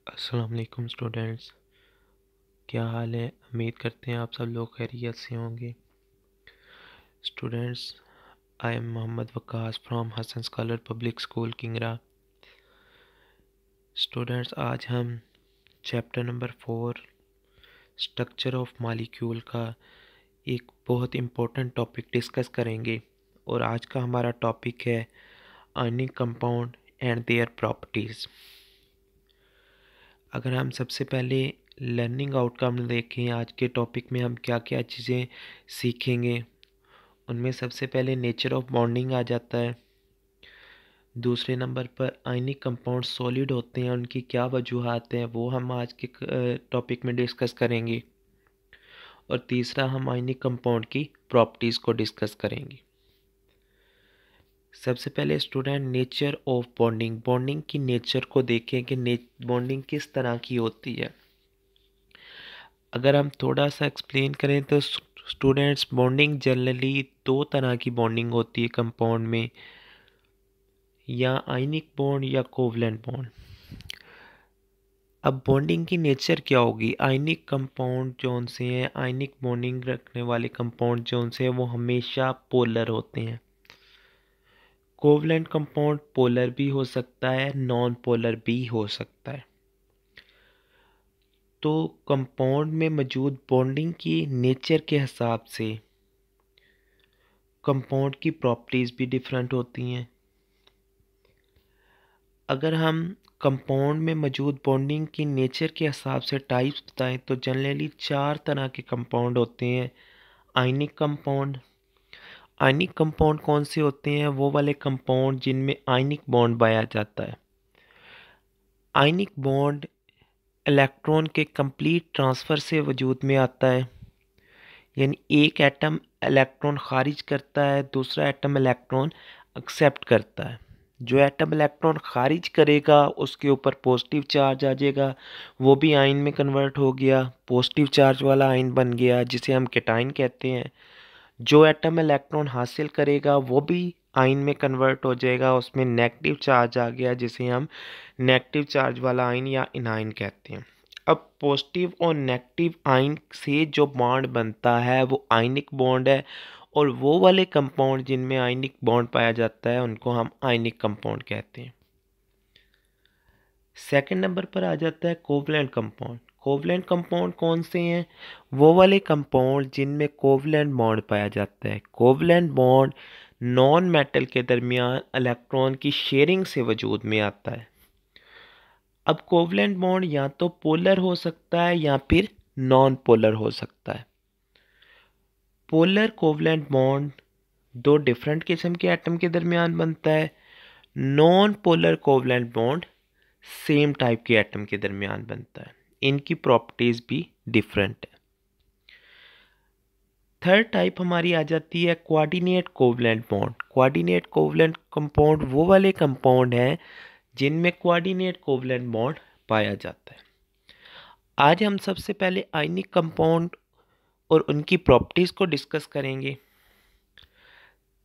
अस्सलाम वालेकुम स्टूडेंट्स। क्या हाल है? उम्मीद करते हैं आप सब लोग खैरियत से होंगे। Students, I am Mohammad Waqas from Hasan Scholar Public School Kingra. Students, आज हम chapter number 4 structure of molecule का एक बहुत इम्पोर्टेंट टॉपिक डिस्कस करेंगे। और आज का हमारा टॉपिक है ionic compound and their properties. अगर हम सबसे पहले लर्निंग आउटकम देखें, आज के टॉपिक में हम क्या क्या चीज़ें सीखेंगे, उनमें सबसे पहले नेचर ऑफ बॉन्डिंग आ जाता है। दूसरे नंबर पर आयनिक कंपाउंड सॉलिड होते हैं, उनकी क्या वजूहात हैं, वो हम आज के टॉपिक में डिस्कस करेंगे। और तीसरा हम आयनिक कंपाउंड की प्रॉपर्टीज़ को डिस्कस करेंगे। सबसे पहले student, nature of bonding. Bonding की नेचर को देखें कि बॉन्डिंग किस तरह की होती है। अगर हम थोड़ा सा एक्सप्लेन करें तो स्टूडेंट्स, बॉन्डिंग जनरली दो तरह की बॉन्डिंग होती है कंपाउंड में, या आयनिक बॉन्ड या कोवलेंट बॉन्ड। अब बॉन्डिंग की नेचर क्या होगी? आयनिक कंपाउंड जो से हैं, आयनिक बॉन्डिंग रखने वाले कंपाउंड जो से हैं, वो हमेशा पोलर होते हैं। कोवलेंट कंपाउंड पोलर भी हो सकता है, नॉन पोलर भी हो सकता है। तो कंपाउंड में मौजूद बॉन्डिंग की नेचर के हिसाब से कंपाउंड की प्रॉपर्टीज़ भी डिफरेंट होती हैं। अगर हम कंपाउंड में मौजूद बॉन्डिंग की नेचर के हिसाब से टाइप्स बताएं तो जनरली 4 तरह के कंपाउंड होते हैं। Ionic compound. आयनिक कंपाउंड कौन से होते हैं? वो वाले कंपाउंड जिनमें आयनिक बॉन्ड पाया जाता है। आयनिक बॉन्ड इलेक्ट्रॉन के कंप्लीट ट्रांसफ़र से वजूद में आता है, यानी एक एटम इलेक्ट्रॉन खारिज करता है, दूसरा एटम इलेक्ट्रॉन एक्सेप्ट करता है। जो एटम इलेक्ट्रॉन खारिज करेगा उसके ऊपर पॉजिटिव चार्ज आ जाएगा, वो भी आयन में कन्वर्ट हो गया, पॉजिटिव चार्ज वाला आयन बन गया जिसे हम कैटायन कहते हैं। जो एटम इलेक्ट्रॉन हासिल करेगा वो भी आयन में कन्वर्ट हो जाएगा, उसमें नेगेटिव चार्ज आ गया जिसे हम नेगेटिव चार्ज वाला आयन या इनायन कहते हैं। अब पॉजिटिव और नेगेटिव आयन से जो बॉन्ड बनता है वो आयनिक बॉन्ड है, और वो वाले कंपाउंड जिनमें आयनिक बॉन्ड पाया जाता है उनको हम आयनिक कंपाउंड कहते हैं। सेकंड नंबर पर आ जाता है कोवलेंट कंपाउंड। कोवलेंट कंपाउंड कौन से हैं? वो वाले कंपाउंड जिनमें कोवलेंट बॉन्ड पाया जाता है। कोवलेंट बॉन्ड नॉन मेटल के दरमियान इलेक्ट्रॉन की शेयरिंग से वजूद में आता है। अब कोवलेंट बॉन्ड या तो पोलर हो सकता है या फिर नॉन पोलर हो सकता है। पोलर कोवलेंट बॉन्ड दो डिफरेंट किस्म के एटम के दरमियान बनता है। Non polar covalent bond same type के एटम के दरमियान बनता है। इनकी प्रॉपर्टीज भी डिफरेंट है। थर्ड टाइप हमारी आ जाती है coordinate covalent bond. Coordinate covalent compound वो वाले कंपाउंड हैं जिनमें कोऑर्डिनेट कोवलेंट बॉन्ड पाया जाता है। आज हम सबसे पहले आयनिक कंपाउंड और उनकी प्रॉपर्टीज को डिस्कस करेंगे।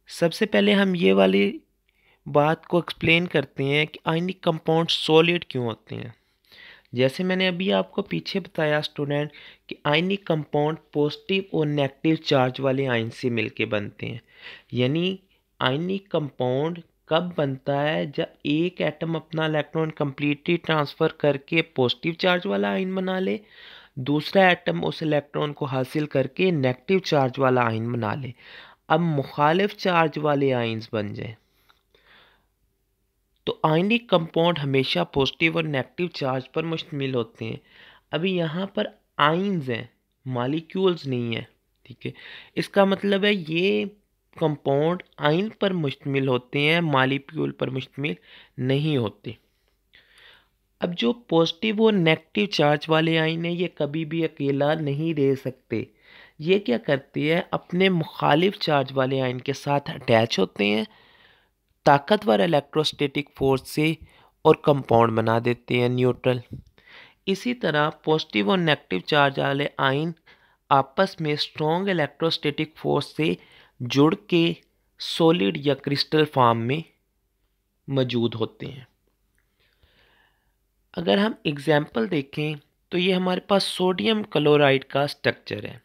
सबसे पहले हम ये वाली बात को एक्सप्लेन करते हैं कि आयनिक कंपाउंड सॉलिड क्यों होते हैं। जैसे मैंने अभी आपको पीछे बताया स्टूडेंट कि आयनिक कंपाउंड पॉजिटिव और नेगेटिव चार्ज वाले आयन से मिलके बनते हैं। यानी आयनिक कंपाउंड कब बनता है? जब एक एटम अपना इलेक्ट्रॉन कंप्लीटली ट्रांसफ़र करके पॉजिटिव चार्ज वाला आयन बना ले, दूसरा एटम उस इलेक्ट्रॉन को हासिल करके नेगेटिव चार्ज वाला आयन बना ले। अब मुखालिफ चार्ज वाले आयन्स बन जाए। तो आयनिक कंपाउंड हमेशा पॉजिटिव और नेगेटिव चार्ज पर मुश्तमिल होते हैं। अभी यहाँ पर आयन्स हैं, मॉलिक्यूल्स नहीं है, ठीक है। इसका मतलब है ये कंपाउंड आयन पर मुश्तमिल होते हैं, मॉलिक्यूल पर मुश्तमिल नहीं होते। अब जो पॉजिटिव और नेगेटिव चार्ज वाले आयन हैं ये कभी भी अकेला नहीं रह सकते। ये क्या करते हैं? अपने मुखालिफ चार्ज वाले आयन के साथ अटैच होते हैं ताकतवर इलेक्ट्रोस्टैटिक फोर्स से और कंपाउंड बना देते हैं न्यूट्रल। इसी तरह पॉजिटिव और नेगेटिव चार्ज वाले आयन आपस में स्ट्रॉन्ग इलेक्ट्रोस्टैटिक फोर्स से जुड़ के सॉलिड या क्रिस्टल फॉर्म में मौजूद होते हैं। अगर हम एग्जाम्पल देखें तो ये हमारे पास सोडियम क्लोराइड का स्ट्रक्चर है।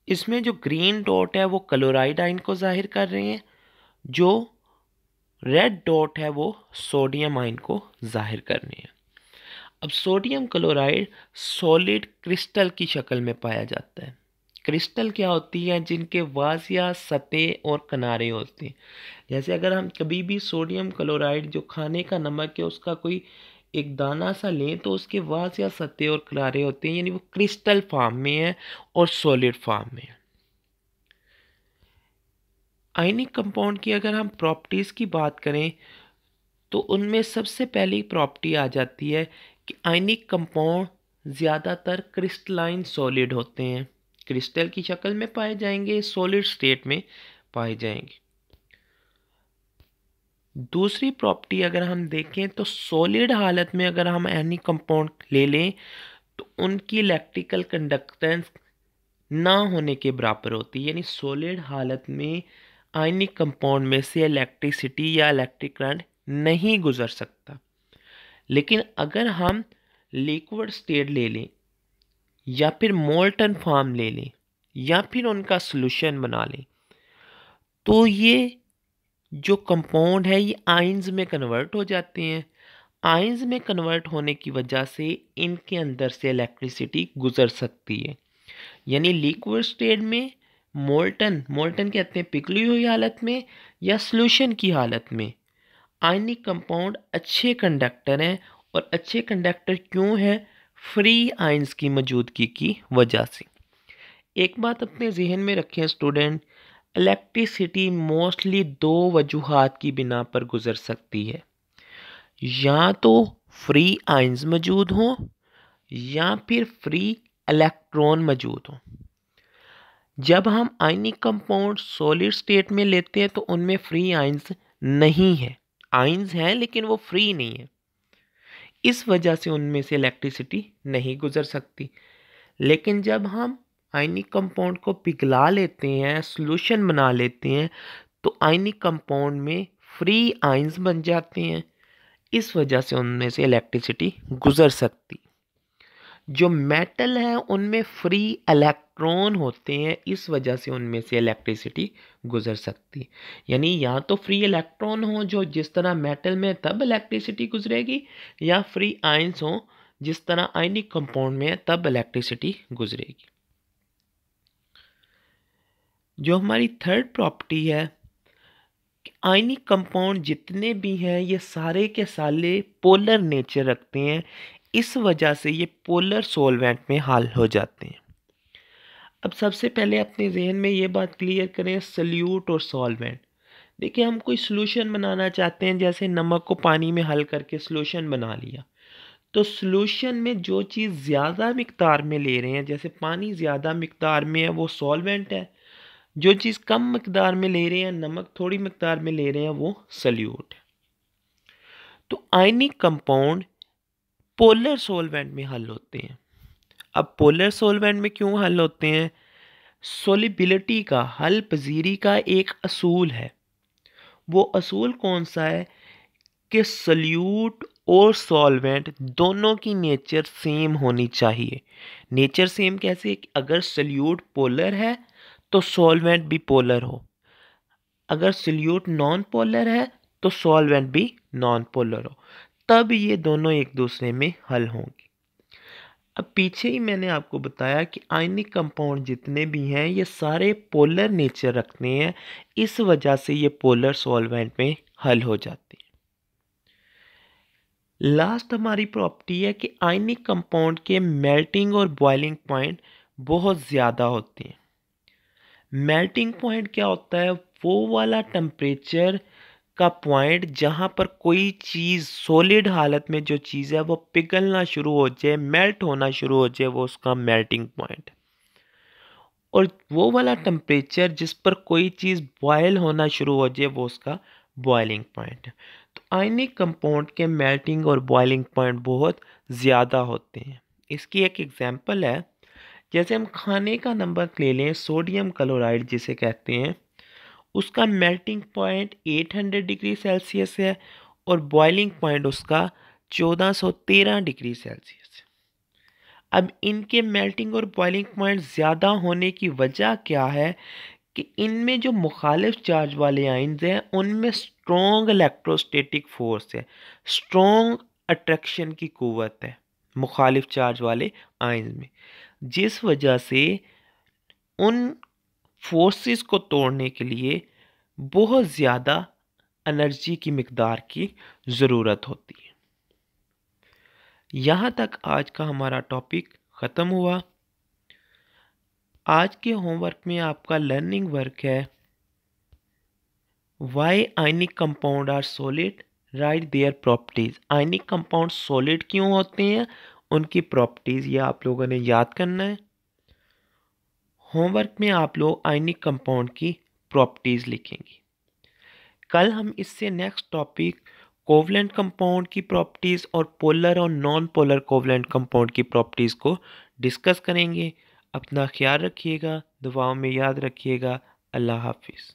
इसमें जो ग्रीन डॉट है वो क्लोराइड आयन को जाहिर कर रहे हैं, जो रेड डॉट है वो सोडियम आयन को जाहिर कर रहे हैं। अब सोडियम क्लोराइड सॉलिड क्रिस्टल की शक्ल में पाया जाता है। क्रिस्टल क्या होती है? जिनके वाजिया सतह और किनारे होते हैं। जैसे अगर हम कभी भी सोडियम क्लोराइड जो खाने का नमक है उसका कोई एक दाना सा लें तो उसके वाजिया सतह और किनारे होते हैं, यानी वो क्रिस्टल फॉर्म में है और सॉलिड फॉर्म में है। आयनिक कंपाउंड की अगर हम प्रॉपर्टीज़ की बात करें तो उनमें सबसे पहली प्रॉपर्टी आ जाती है कि आयनिक कंपाउंड ज़्यादातर क्रिस्टलाइन सॉलिड होते हैं, क्रिस्टल की शक्ल में पाए जाएंगे, सॉलिड स्टेट में पाए जाएंगे। दूसरी प्रॉपर्टी अगर हम देखें तो सॉलिड हालत में अगर हम आयनिक कंपाउंड ले लें तो उनकी इलेक्ट्रिकल कंडक्टेंस ना होने के बराबर होती है, यानी सॉलिड हालत में आयनिक कंपाउंड में से इलेक्ट्रिसिटी या इलेक्ट्रिक करंट नहीं गुजर सकता। लेकिन अगर हम लिक्विड स्टेट ले लें या फिर मोल्टन फॉर्म ले लें या फिर उनका सॉल्यूशन बना लें तो ये जो कंपाउंड है ये आयंस में कन्वर्ट हो जाते हैं। आयंस में कन्वर्ट होने की वजह से इनके अंदर से इलेक्ट्रिसिटी गुजर सकती है, यानी लिक्विड स्टेट में, मोल्टन मोल्टन कहते हैं पिघली हुई हालत में, या सॉल्यूशन की हालत में आयनिक कंपाउंड अच्छे कंडक्टर हैं। और अच्छे कंडक्टर क्यों हैं? फ्री आयंस की मौजूदगी की वजह से। एक बात अपने जहन में रखें स्टूडेंट, इलेक्ट्रिसिटी मोस्टली दो वजूहात की बिना पर गुजर सकती है, या तो फ्री आयंस मौजूद हों या फिर फ्री इलेक्ट्रॉन मौजूद हों। जब हम आयनिक कंपाउंड सॉलिड स्टेट में लेते हैं तो उनमें फ्री आयंस नहीं है, आयंस हैं लेकिन वो फ्री नहीं है, इस वजह से उनमें से इलेक्ट्रिसिटी नहीं गुजर सकती। लेकिन जब हम आयनिक कंपाउंड को पिघला लेते हैं, सॉल्यूशन बना लेते हैं, तो आयनिक कंपाउंड में फ्री आयंस बन जाते हैं, इस वजह से उनमें से इलेक्ट्रिसिटी गुजर सकती। जो मेटल है उनमें फ्री इलेक्ट्रॉन होते हैं, इस वजह से उनमें से इलेक्ट्रिसिटी गुजर सकती। यानी या तो फ्री इलेक्ट्रॉन हो जो जिस तरह मेटल में, तब इलेक्ट्रिसिटी गुजरेगी, या फ्री आयंस हो जिस तरह आयनिक कंपाउंड में है, तब इलेक्ट्रिसिटी गुजरेगी। जो हमारी थर्ड प्रॉपर्टी है, आयनिक कंपाउंड जितने भी हैं ये सारे के सारे पोलर नेचर रखते हैं, इस वजह से ये पोलर सॉल्वेंट में हल हो जाते हैं। अब सबसे पहले अपने जहन में ये बात क्लियर करें, सल्यूट और सॉल्वेंट। देखिए हम कोई सॉल्यूशन बनाना चाहते हैं, जैसे नमक को पानी में हल करके सॉल्यूशन बना लिया, तो सॉल्यूशन में जो चीज़ ज़्यादा मिकदार में ले रहे हैं, जैसे पानी ज़्यादा मिकदार में है वो सॉल्वेंट है, जो चीज़ कम मिकदार में ले रहे हैं, नमक थोड़ी मिकदार में ले रहे हैं, वो सल्यूट है। तो आयनिक कंपाउंड पोलर सॉल्वेंट में हल होते हैं। अब पोलर सॉल्वेंट में क्यों हल होते हैं? सोलिबिलिटी का, हल पजीरी का एक असूल है। वो असूल कौन सा है कि सल्यूट और सॉल्वेंट दोनों की नेचर सेम होनी चाहिए। नेचर सेम कैसे? अगर सल्यूट पोलर है तो सॉल्वेंट भी पोलर हो, अगर सल्यूट नॉन पोलर है तो सॉल्वेंट भी नॉन पोलर हो, तब ये दोनों एक दूसरे में हल होंगे। अब पीछे ही मैंने आपको बताया कि आयनिक कंपाउंड जितने भी हैं ये सारे पोलर नेचर रखते हैं, इस वजह से ये पोलर सॉल्वेंट में हल हो जाते हैं। लास्ट हमारी प्रॉपर्टी है कि आयनिक कंपाउंड के मेल्टिंग और बॉइलिंग पॉइंट बहुत ज़्यादा होते हैं। मेल्टिंग पॉइंट क्या होता है? वो वाला टेम्परेचर का पॉइंट जहाँ पर कोई चीज़ सॉलिड हालत में जो चीज़ है वो पिघलना शुरू हो जाए, मेल्ट होना शुरू हो जाए, वो उसका मेल्टिंग पॉइंट। और वो वाला टेम्परेचर जिस पर कोई चीज़ बॉयल होना शुरू हो जाए वो उसका बॉइलिंग पॉइंट है। तो आयनिक कंपाउंड के मेल्टिंग और बॉइलिंग पॉइंट बहुत ज़्यादा होते हैं। इसकी एक एग्जांपल है, जैसे हम खाने का नमक ले लें, सोडियम क्लोराइड जिसे कहते हैं, उसका मेल्टिंग पॉइंट 800 डिग्री सेल्सियस है और बॉइलिंग पॉइंट उसका 1413 डिग्री सेल्सियस। अब इनके मेल्टिंग और बॉइलिंग पॉइंट ज़्यादा होने की वजह क्या है कि इनमें जो मुखालिफ चार्ज वाले आयन्स हैं उनमें स्ट्रॉन्ग इलेक्ट्रोस्टैटिक फोर्स है, स्ट्रॉन्ग अट्रैक्शन की कुव्वत है मुखालिफ चार्ज वाले आयन्स में, जिस वजह से उन फोर्सेस को तोड़ने के लिए बहुत ज़्यादा एनर्जी की मिकदार की ज़रूरत होती है। यहाँ तक आज का हमारा टॉपिक ख़त्म हुआ। आज के होमवर्क में आपका लर्निंग वर्क है why ionic compound are solid, write their properties. Ionic compound solid क्यों होते हैं, उनकी प्रॉपर्टीज़ ये आप लोगों ने याद करना है। होमवर्क में आप लोग आयनिक कंपाउंड की प्रॉपर्टीज़ लिखेंगे। कल हम इससे नेक्स्ट टॉपिक कोवलेंट कंपाउंड की प्रॉपर्टीज़ और पोलर और नॉन पोलर कोवलेंट कंपाउंड की प्रॉपर्टीज़ को डिस्कस करेंगे। अपना ख्याल रखिएगा, दुआओं में याद रखिएगा। अल्लाह हाफिज़।